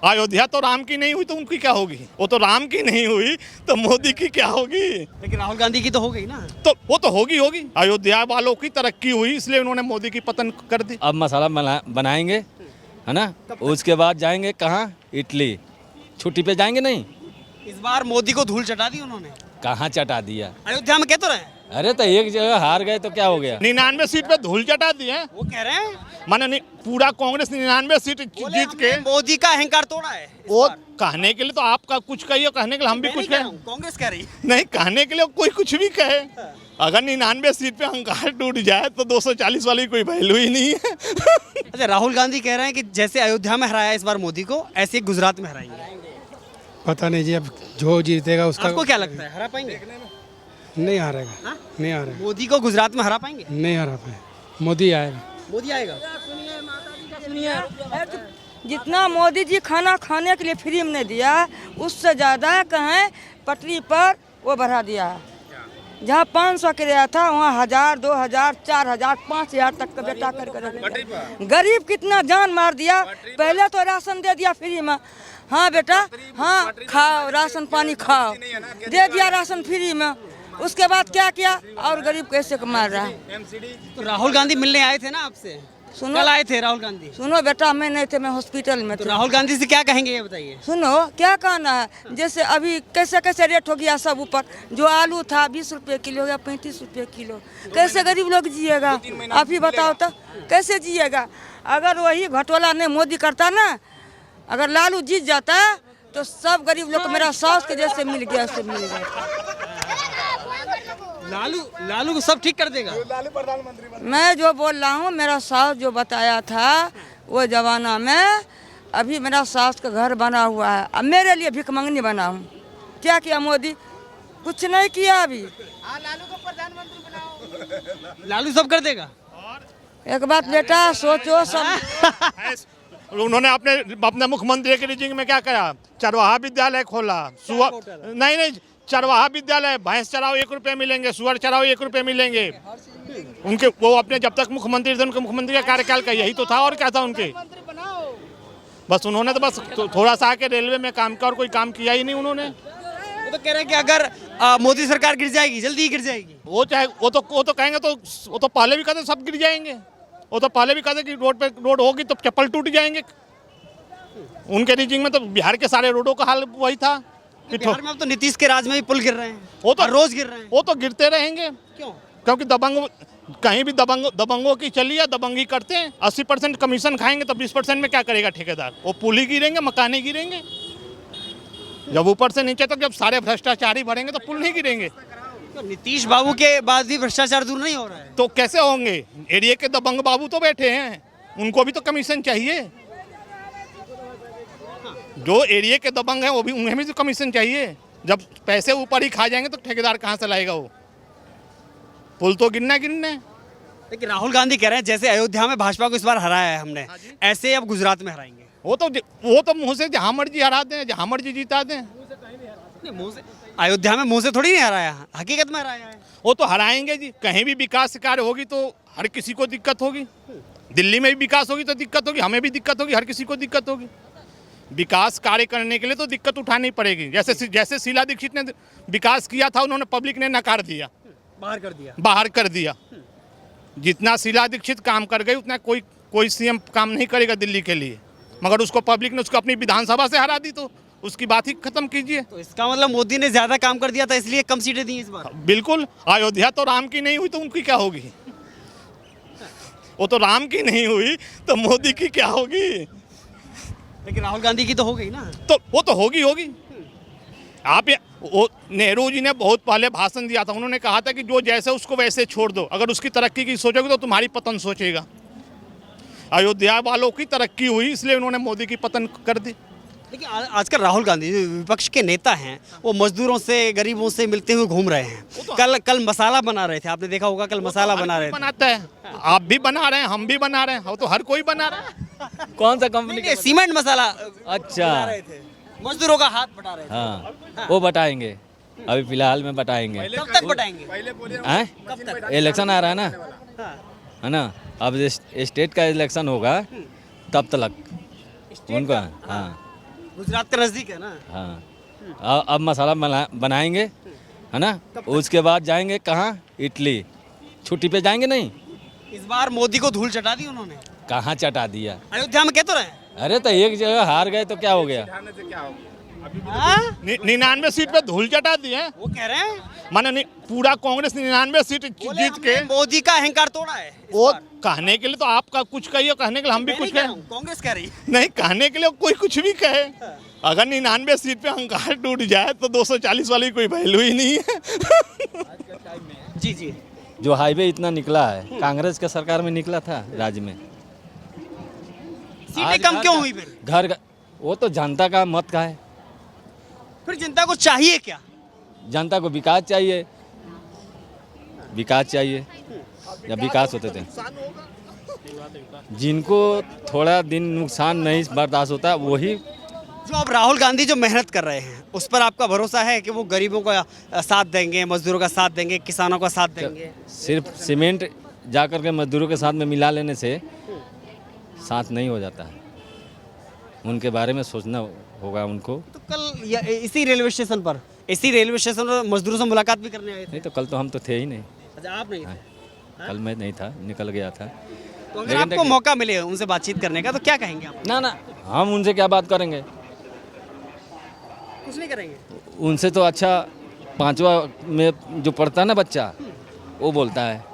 अयोध्या तो राम की नहीं हुई तो उनकी क्या होगी? वो तो राम की नहीं हुई तो मोदी की क्या होगी? लेकिन राहुल गांधी की तो हो गई ना। तो वो तो होगी होगी। अयोध्या वालों की तरक्की हुई इसलिए उन्होंने मोदी की पतन कर दी। अब मसाला बनाएंगे, है ना। उसके बाद जाएंगे कहाँ? इटली। छुट्टी पे जाएंगे नहीं। इस बार मोदी को धूल चटा दी उन्होंने। कहाँ चटा दिया? अयोध्या में कह तो रहे हैं। अरे तो एक जगह हार गए तो क्या हो गया? 99 सीट पे धूल चटा दी है। वो कह रहे हैं माने नहीं, पूरा कांग्रेस 99 सीट बोले जीत के। हमने मोदी का अहंकार तोड़ा है इस वो बार। कहने के लिए तो आपका कुछ कहिए, कहने के लिए हम भी मैं कुछ नहीं कह कहें। रहा हूं, कांग्रेस कह रही है। नहीं, कहने के लिए कोई कुछ भी कहे। अगर 99 सीट पे अहंकार टूट जाए तो 240 वाली कोई वैल्यू ही नहीं है। अच्छा, राहुल गांधी कह रहे हैं कि जैसे अयोध्या में हराया इस बार मोदी को, ऐसे ही गुजरात में हराएंगे। पता नहीं जी, अब जो जीतेगा उसका। आपको क्या लगता है, हरा पाएंगे? नहीं हारेगा। हाँ? नहीं हारेगा। मोदी को गुजरात में हरा पाएंगे? नहीं हरा पाए। मोदी आएगा। मोदी आएगा। जितना मोदी जी खाना खाने के लिए फ्री में नहीं दिया, उससे ज़्यादा कहें पटरी पर वो बढ़ा दिया है। जहाँ 500 किराया था वहाँ 1000, 2000, 4000, 5000 तक का बेटा करके रख दिया। गरीब कितना जान मार दिया। पहले तो राशन दे दिया फ्री में। हाँ बेटा, हाँ खाओ, राशन पानी खाओ, दे दिया राशन फ्री में। उसके बाद क्या किया और गरीब कैसे को मार रहा है। तो राहुल गांधी मिलने आए थे ना आपसे? सुनो, कल आए थे राहुल गांधी। सुनो बेटा, मैं नहीं थे, मैं हॉस्पिटल में तो थे। राहुल गांधी से क्या कहेंगे ये बताइए। सुनो, क्या कहना है, जैसे अभी कैसे कैसे रेट हो गया सब ऊपर। जो आलू था 20 रुपये किलो हो गया 35 रुपये किलो। कैसे गरीब लोग जिएगा? आप ही बताओ तो कैसे जिएगा? अगर वही घटोला नहीं मोदी करता ना, अगर लालू जीत जाता तो सब गरीब लोग को मेरा सास के जैसे मिल गया, ऐसे मिल गया। लालू को सब ठीक कर देगा। मैं जो बोल रहा हूँ, मेरा सास जो बताया था वो जमाना में, अभी मेरा सास का घर बना हुआ है। अब मेरे लिए भिख मंगनी बना हूँ। क्या किया मोदी? कुछ नहीं किया अभी। लालू को प्रधानमंत्री बनाओ। लालू सब कर देगा। एक बात बेटा सोचो सब। उन्होंने अपने मुख्यमंत्री के रिजिंग में क्या करा? चरवाहा विद्यालय खोला। सुअर नहीं, चरवाहा विद्यालय, भैंस चराओ 1 रुपये मिलेंगे, सुअर चराओ 1 रुपये मिलेंगे। उनके वो अपने जब तक मुख्यमंत्री थे उनके मुख्यमंत्री का कार्यकाल का यही तो था, और क्या था उनके? बस उन्होंने तो बस थोड़ा सा आके रेलवे में काम किया और कोई काम किया ही नहीं उन्होंने। वो तो कह रहे हैं कि अगर मोदी सरकार गिर जाएगी, जल्दी ही गिर जाएगी। वो तो कहेंगे तो वो तो पहले भी कहते सब गिर जाएंगे। वो तो पहले भी कहते कि रोड होगी तो चप्पल टूट जाएंगे। उनके रिजिंग में तो बिहार के सारे रोडों का हाल वही था। बिहार में अब तो नीतीश के राज में भी पुल गिर रहे हैं। वो तो और रोज गिर रहे हैं। वो तो गिरते रहेंगे। क्यों? क्योंकि कहीं भी दबंगों की चली है, दबंगी करते हैं। 80% कमीशन खाएंगे तो 20% में क्या करेगा ठेकेदार? वो पुल ही गिरेंगे, मकान ही गिरेंगे। जब ऊपर से नीचे तक जब सारे भ्रष्टाचारी बढ़ेंगे तो पुल नहीं गिरेंगे। तो नीतीश बाबू के बाद भी भ्रष्टाचार दूर नहीं हो रहा है। तो कैसे होंगे? एरिया के दबंग बाबू तो बैठे हैं, उनको भी तो कमीशन चाहिए। जो एरिया के दबंग हैं वो भी, उन्हें भी तो कमीशन चाहिए। जब पैसे ऊपर ही खा जाएंगे तो ठेकेदार कहाँ से लाएगा? वो पुल तो गिरना है। लेकिन राहुल गांधी कह रहे हैं जैसे अयोध्या में भाजपा को इस बार हराया है हमने, ऐसे अब गुजरात में हराएंगे। वो तो मुंह से जहाँ मर्जी हरा दें, जहाँ मर्जी जीता दें। मुंह से अयोध्या में मुंह से थोड़ी नहीं हराया, हकीकत में हराया है। वो तो हराएंगे जी। कहीं भी विकास कार्य होगी तो हर किसी को दिक्कत होगी। दिल्ली में भी विकास होगी तो दिक्कत होगी, हमें भी दिक्कत होगी, हर किसी को दिक्कत होगी। विकास कार्य करने के लिए तो दिक्कत उठानी पड़ेगी। जैसे शीला दीक्षित ने विकास किया था, उन्होंने पब्लिक ने नकार दिया, बाहर कर दिया। जितना शीला दीक्षित काम कर गई उतना कोई सीएम काम नहीं करेगा दिल्ली के लिए। मगर उसको पब्लिक ने उसको अपनी विधानसभा से हरा दी, तो उसकी बात ही खत्म कीजिए। तो इसका मतलब मोदी ने ज्यादा काम कर दिया था, इसलिए कम सीटें दी इस बार। बिल्कुल। अयोध्या तो राम की नहीं हुई तो उनकी क्या होगी? वो तो राम की नहीं हुई तो मोदी की क्या होगी? लेकिन राहुल गांधी की तो हो गई ना। तो वो तो होगी। नेहरू जी ने बहुत पहले भाषण दिया था। उन्होंने कहा था कि जो जैसे उसको वैसे छोड़ दो। अगर उसकी तरक्की की सोचोगे तो तुम्हारी पतन सोचेगा। अयोध्या वालों की तरक्की हुई इसलिए उन्होंने मोदी की पतन कर दी। लेकिन आजकल राहुल गांधी जो विपक्ष के नेता हैं, वो मजदूरों से, गरीबों से मिलते हुए घूम रहे हैं। कल मसाला बना रहे थे, आपने देखा होगा। कल मसाला बना रहे थे। बनाता है, आप भी बना रहे हैं, हम भी बना रहे हैं, वो तो हर कोई बना रहा है। कौन सा कंपनी का? सीमेंट मसाला अच्छा, बना रहे थे। मजदूरों का हाथ बटा रहे थे। हाँ, वो बटाएंगे। अभी फिलहाल में बटाएंगे। कब तक बटाएंगे? कब तक? इलेक्शन आ रहा है ना, है ना। अब स्टेट का इलेक्शन होगा तब तक उनको। हाँ, गुजरात का नजदीक है ना। हाँ अब मसाला बनाएंगे, है ना, उसके बाद जाएंगे कहाँ, इटली। छुट्टी पे जाएंगे नहीं। इस बार मोदी को धूल चटा दी उन्होंने। कहाँ चटा दिया? अयोध्या में कह तो रहे अरे तो एक जगह हार गए तो क्या हो गया? हाँ? 99 सीट पे धूल चटा दी है। वो कह रहे हैं माने पूरा कांग्रेस 99 सीट बोले जीत के, हमने मोदी का अहंकार तोड़ा है। वो कहने के लिए तो आपका कुछ कहिए, कहने के लिए हम भी कुछ कहें। कांग्रेस कह रही है। नहीं, कहने के लिए कोई कुछ भी कहे। अगर 99 सीट पे अहंकार टूट जाए तो 240 वाली कोई वैल्यू ही नहीं है। जी जी। जो हाईवे इतना निकला है, कांग्रेस के सरकार में निकला था राज्य में। सीटें कम क्यों हुई फिर? घर वो तो जनता का मत का है। फिर जनता को चाहिए क्या? जनता को विकास चाहिए, विकास चाहिए। जब विकास होते थे, जिनको थोड़ा दिन नुकसान नहीं बर्दाश्त होता, वही। जो अब राहुल गांधी जो मेहनत कर रहे हैं उस पर आपका भरोसा है कि वो गरीबों का साथ देंगे, मजदूरों का साथ देंगे, किसानों का साथ देंगे? सिर्फ सीमेंट जाकर के मजदूरों के साथ में मिला लेने से साथ नहीं हो जाता है। उनके बारे में सोचना होगा उनको। तो कल इसी रेलवे स्टेशन पर मजदूरों से मुलाकात भी करने आए थे। नहीं तो कल तो हम तो थे ही नहीं। अच्छा, आप नहीं थे? कल मैं नहीं था, निकल गया था। तो अगर आपको मौका मिले उनसे बातचीत करने का तो क्या कहेंगे आप? ना हम उनसे क्या बात करेंगे? कुछ नहीं करेंगे। उनसे तो अच्छा 5वां में जो पढ़ता है ना बच्चा, वो बोलता है।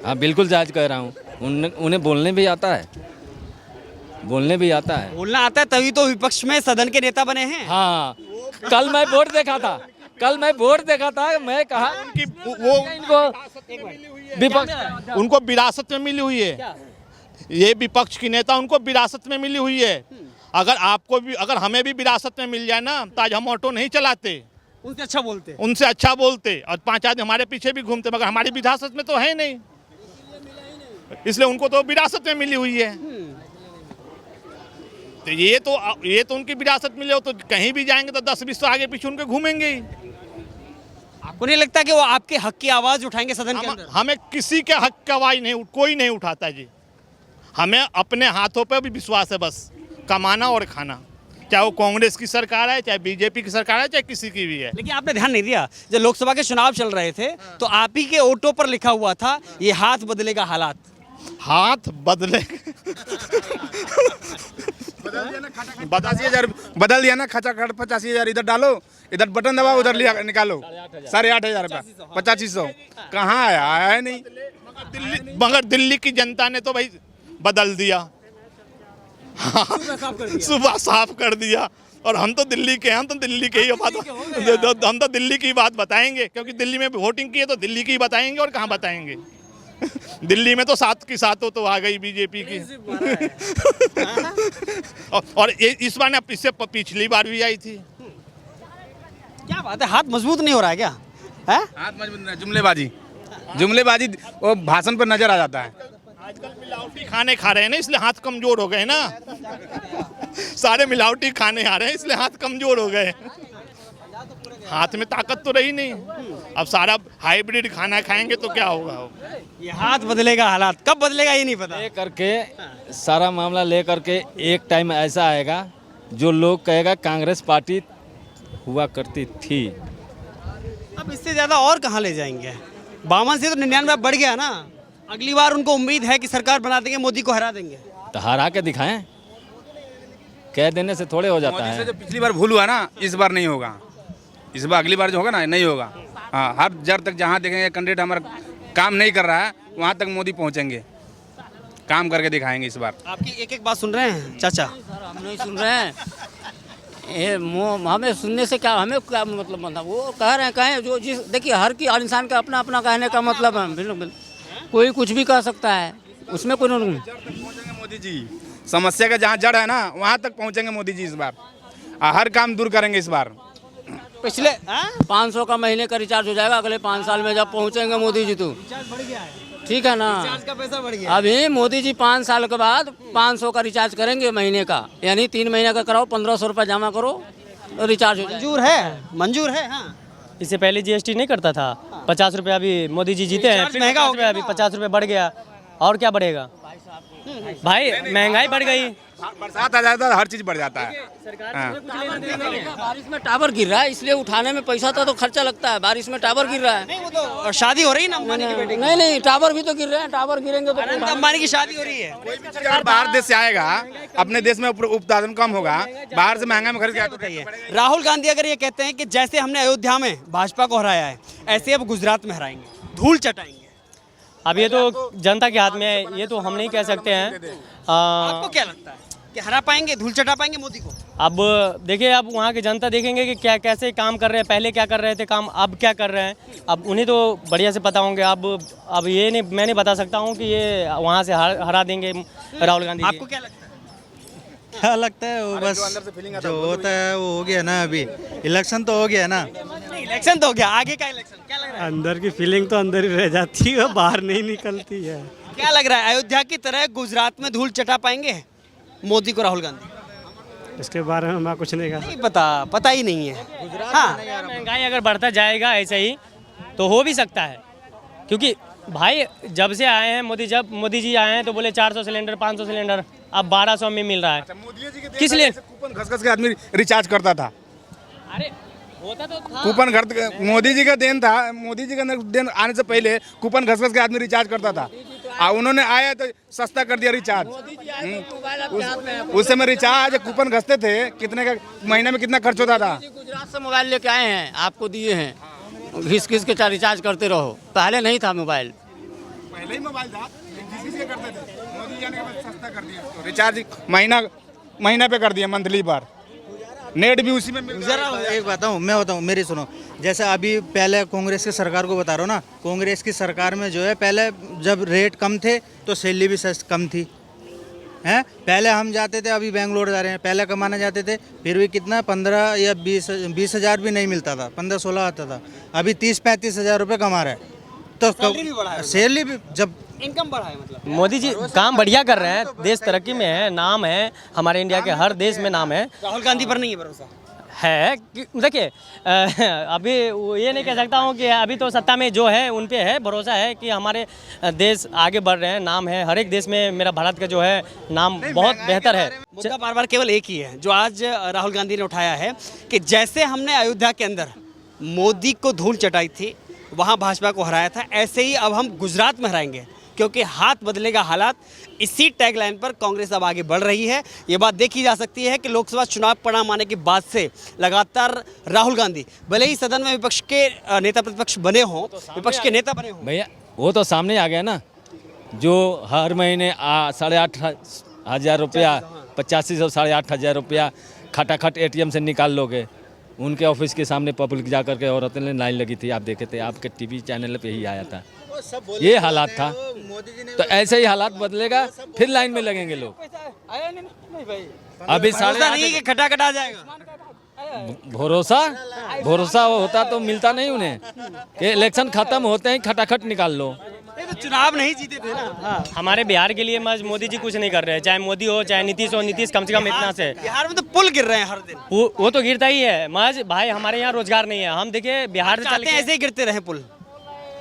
हाँ बिल्कुल जायज कह रहा हूँ। उन्हें बोलने भी आता है, बोलने भी आता है। बोलना आता है तभी तो विपक्ष में सदन के नेता बने हैं। हाँ कल मैं वोट देखा था, मैं कहा कि वो इनको विपक्ष उनको विरासत में मिली हुई है। ये विपक्ष की नेता उनको विरासत में मिली हुई है। अगर आपको भी, अगर हमें भी विरासत में मिल जाए ना तो आज हम ऑटो नहीं चलाते, उनसे अच्छा बोलते। उनसे अच्छा बोलते और 5 आदमी हमारे पीछे भी घूमते, मगर हमारी विरासत में तो है नहीं, इसलिए उनको तो विरासत में मिली हुई है। तो ये तो उनकी विरासत मिले हो तो कहीं भी जाएंगे तो 10-20 तो आगे पीछे उनके घूमेंगे ही। आपको नहीं लगता कि वो आपके हक की आवाज उठाएंगे सदन के अंदर? हमें किसी के हक की आवाज नहीं, कोई नहीं उठाता जी। हमें अपने हाथों पे भी विश्वास है, बस कमाना और खाना, चाहे वो कांग्रेस की सरकार है, चाहे बीजेपी की सरकार है, चाहे किसी की भी है। लेकिन आपने ध्यान नहीं दिया, जब लोकसभा के चुनाव चल रहे थे तो आप ही के ऑटो पर लिखा हुआ था ये हाथ बदलेगा हालात। हाथ बदले बदल दिया ना, खचा खट 85,000 इधर डालो, इधर बटन दबाओ, उधर लिया निकालो 8,500 रुपया 8500 कहाँ आया? आया नहीं। मगर दिल्ली की जनता ने तो भाई बदल दिया, सुबह साफ कर दिया। और हम तो दिल्ली के हैं, हम तो दिल्ली के ही बात, हम तो दिल्ली की बात बताएंगे, क्योंकि दिल्ली में वोटिंग की है तो दिल्ली की ही बताएंगे। और कहाँ बताएंगे? दिल्ली में तो 7 की 7 तो आ गई बीजेपी की। और इस बार ने, इससे पिछली बार भी आई थी। क्या बात है, हाथ मजबूत नहीं हो रहा है क्या? है हाथ मजबूत नहीं, जुमलेबाजी वो भाषण पर नजर आ जाता है। आजकल मिलावटी खाने खा रहे हैं ना, इसलिए हाथ कमजोर हो गए ना। सारे मिलावटी खाने आ रहे हैं, इसलिए हाथ कमजोर हो गए। हाथ में ताकत तो रही नहीं। अब सारा हाइब्रिड खाना खाएंगे तो क्या होगा? ये हाथ बदलेगा हालात कब बदलेगा ये नहीं पता। ले करके सारा मामला ले करके एक टाइम ऐसा आएगा जो लोग कहेगा कांग्रेस पार्टी हुआ करती थी। अब इससे ज़्यादा और कहाँ ले जाएंगे? 52 से तो 99 बढ़ गया ना। अगली बार उनको उम्मीद है कि सरकार बना देंगे, मोदी को हरा देंगे। तो हरा के दिखाएं, कह देने से थोड़े हो जाता मोदी है। से जो पिछली बार भूल हुआ ना, इस बार नहीं होगा। इस बार अगली बार जो होगा ना, नहीं होगा। हाँ, हर जड़ तक जहाँ देखेंगे कैंडिडेट हमारा काम नहीं कर रहा है, वहाँ तक मोदी पहुँचेंगे, काम करके दिखाएंगे इस बार। आपकी एक एक बात सुन रहे हैं चाचा? हम नहीं सुन रहे हैं। ये हमें सुनने से क्या, हमें क्या मतलब बनता? वो कह रहे हैं, कहें जो जिस, देखिए हर इंसान का अपना अपना कहने का मतलब है। बिल्कुल कोई कुछ भी कह सकता है, उसमें कोई पहुँचेंगे मोदी जी। समस्या का जहाँ जड़ है ना, वहाँ तक पहुँचेंगे मोदी जी इस बार। हर काम दूर करेंगे इस बार। पिछले 500 का महीने का रिचार्ज हो जाएगा अगले 5 साल में जब पहुँचेंगे मोदी जी। तो ठीक है ना, रिचार्ज का पैसा बढ़ गया। अभी मोदी जी 5 साल के बाद 500 का रिचार्ज करेंगे महीने का, यानी 3 महीने का कराओ, 1500 रुपये जमा करो तो रिचार्ज हो जाएगा। मंजूर है हाँ। इससे पहले जीएसटी नहीं करता था, 50 रुपये अभी मोदी जी जीते हैं, फिर महंगा हो गया, अभी 50 रुपये बढ़ गया। और क्या बढ़ेगा भाई? महंगाई बढ़ गई, बरसात आ जाता है हर चीज़ बढ़ जाता है। बारिश में टावर गिर रहा है, इसलिए उठाने में पैसा तो खर्चा लगता है। बारिश में टावर गिर रहा है। नहीं वो तो और शादी हो रही है ना अंबानी की बेटे की। नहीं, टावर भी तो गिर रहे हैं। टावर गिरेंगे तो अनंत अंबानी की शादी हो रही है। अगर बाहर देश से आएगा, अपने देश में उत्पादन कम होगा, बाहर से महंगा में खरीद के बताइए, राहुल गांधी अगर ये कहते हैं कि जैसे हमने अयोध्या में भाजपा को हराया है, ऐसे अब गुजरात में हराएंगे, धूल चटाएंगे, अब ये तो जनता के हाथ में है, ये तो हम नहीं कह सकते हैं। आपको क्या लगता है कि हरा पाएंगे, धूल चटा पाएंगे मोदी को? अब देखिए, अब वहाँ की जनता देखेंगे कि क्या कैसे काम कर रहे हैं, पहले क्या कर रहे थे काम, अब क्या कर रहे हैं। अब उन्हें तो बढ़िया से पता होंगे। अब ये नहीं, मैं नहीं बता सकता हूँ कि ये वहाँ से हरा देंगे राहुल गांधी। आपको क्या लगता है? क्या लगता है वो बस जो होता है वो हो गया ना। अभी इलेक्शन तो हो गया ना। इलेक्शन तो हो गया, आगे का इलेक्शन क्या लग रहा है? अंदर की फीलिंग तो अंदर ही रह जाती है, बाहर नहीं निकलती है। क्या लग रहा है, अयोध्या की तरह गुजरात में धूल चटा पाएंगे मोदी को राहुल गांधी? इसके बारे में मैं कुछ नहीं कहा। नहीं पता ही नहीं है। हाँ, महंगाई अगर बढ़ता जाएगा ऐसे ही तो हो भी सकता है, क्योंकि भाई जब से आए हैं मोदी जी आए हैं तो बोले 400 सिलेंडर 500 सिलेंडर, अब 1200 में मिल रहा है। किस लिए? कूपन घस के आदमी रिचार्ज करता था। अरे होता तो था। कूपन मोदी जी का देन था। मोदी जी का देन आने से पहले कूपन घस के आदमी रिचार्ज करता था। उन्होंने आया तो सस्ता कर दिया रिचार्ज। उस समय रिचार्ज कूपन घसते थे, कितने का महीने में कितना खर्च होता था। गुजरात से मोबाइल लेके आए हैं, आपको दिए हैं, घिस के रिचार्ज करते रहो। पहले नहीं था मोबाइल, पहले ही मोबाइल था, करते थे। मोदी आने के बाद सस्ता कर दिया उसको। रिचार्ज महीना पे कर दिया, मंथली पर। नेट भी उसी में मिल जरा एक मैं बताऊँ मेरी सुनो। जैसे अभी पहले कांग्रेस की सरकार को बता रहा हूँ ना, कांग्रेस की सरकार में जो है पहले जब रेट कम थे तो सैलरी भी कम थी, हैं। पहले हम जाते थे, अभी बेंगलोर जा रहे हैं, पहले कमाने जाते थे फिर भी कितना 15 या 20 हज़ार भी नहीं मिलता था, 15-16 आता था। अभी 30-35 हज़ार रुपये कमा रहा है। तो सैलरी भी जब इनकम बढ़ा है, मतलब मोदी जी काम बढ़िया कर रहे हैं, देश तरक्की में है, नाम है हमारे इंडिया के, हर देश में नाम है। राहुल गांधी पर नहीं है भरोसा है देखिए, अभी ये नहीं कह सकता हूँ कि अभी तो सत्ता में जो है उन पे है भरोसा है कि हमारे देश आगे बढ़ रहे हैं, नाम है हर एक देश में। मेरा भारत का जो है नाम बहुत बेहतर है। मुद्दा बार बार केवल एक ही है जो आज राहुल गांधी ने उठाया है कि जैसे हमने अयोध्या के अंदर मोदी को धूल चटाई थी, वहाँ भाजपा को हराया था, ऐसे ही अब हम गुजरात में हराएंगे, क्योंकि हाथ बदलेगा हालात। इसी टैगलाइन पर कांग्रेस अब आगे बढ़ रही है। ये बात देखी जा सकती है कि लोकसभा चुनाव परिणाम आने के बाद से लगातार राहुल गांधी भले ही सदन में विपक्ष के नेता प्रतिपक्ष बने हों, विपक्ष के नेता बने हों, भैया वो तो सामने आ गया ना। जो हर महीने 8,500 रुपया, 8500 8,500 रुपया खटाखट ATM से निकाल लोगे, उनके ऑफिस के सामने पब्लिक जा करके औरतें ने लाइन लगी थी, आप देखे थे, आपके टीवी चैनल पे ही आया था। ये हालात था, तो ऐसे ही हालात बदलेगा, फिर लाइन में लगेंगे लोग। अभी नहीं खटाखट आ जाएगा। भरोसा होता तो मिलता नहीं उन्हें कि इलेक्शन खत्म होते ही खटाखट निकाल लो। तो चुनाव नहीं जीते थे ना। हाँ। हमारे बिहार के लिए मोदी जी कुछ नहीं कर रहे हैं, चाहे मोदी हो चाहे नीतीश हो। नीतीश कम से कम इतना से बिहार में तो पुल गिर रहे हैं हर दिन। वो तो गिरता ही है मज भाई, हमारे यहाँ रोजगार नहीं है। हम देखिए बिहार से चलते ऐसे ही गिरते रहे पुल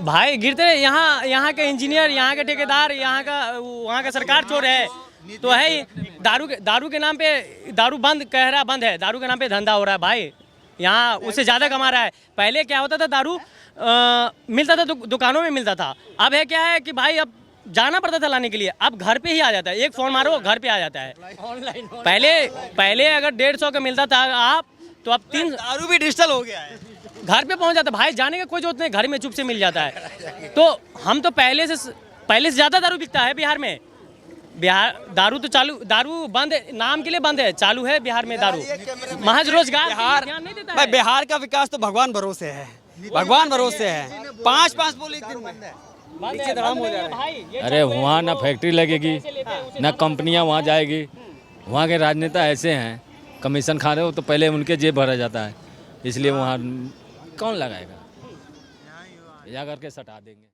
भाई, गिरते रहे। यहाँ के इंजीनियर, यहाँ के ठेकेदार, वहाँ का सरकार चोर है तो है ही। दारू के नाम पे दारू बंद कह रहा, बंद है, दारू के नाम पे धंधा हो रहा है भाई। यहाँ उससे ज़्यादा कमा रहा है। पहले क्या होता था, दारू मिलता था दुकानों में मिलता था। अब है क्या है कि भाई अब जाना पड़ता था लाने के लिए, अब घर पे ही आ जाता है। एक फ़ोन मारो घर पे आ जाता है। पहले अगर 150 का मिलता था आप, तो अब 3 दारू भी डिजिटल हो गया है, घर पे पहुंच जाता भाई। जाने का कोई जरूरत नहीं, घर में चुप से मिल जाता है। तो हम तो पहले से ज़्यादा दारू बिकता है बिहार में। दारू तो चालू, दारू बंद नाम के लिए बंद है, चालू है बिहार में दारू। महज रोजगार ध्यान नहीं देता है। बिहार का विकास तो भगवान भरोसे है, भगवान भरोसे है। 5 बोल एक दिन में नीचे धड़ाम हो जा रहा है। अरे वहाँ ना फैक्ट्री लगेगी, ना कंपनियाँ वहाँ जाएगी। वहाँ के राजनेता ऐसे हैं, कमीशन खा रहे हो तो पहले उनके जेब भरा जाता है, इसलिए वहाँ कौन लगाएगा, जा करके सटा देंगे।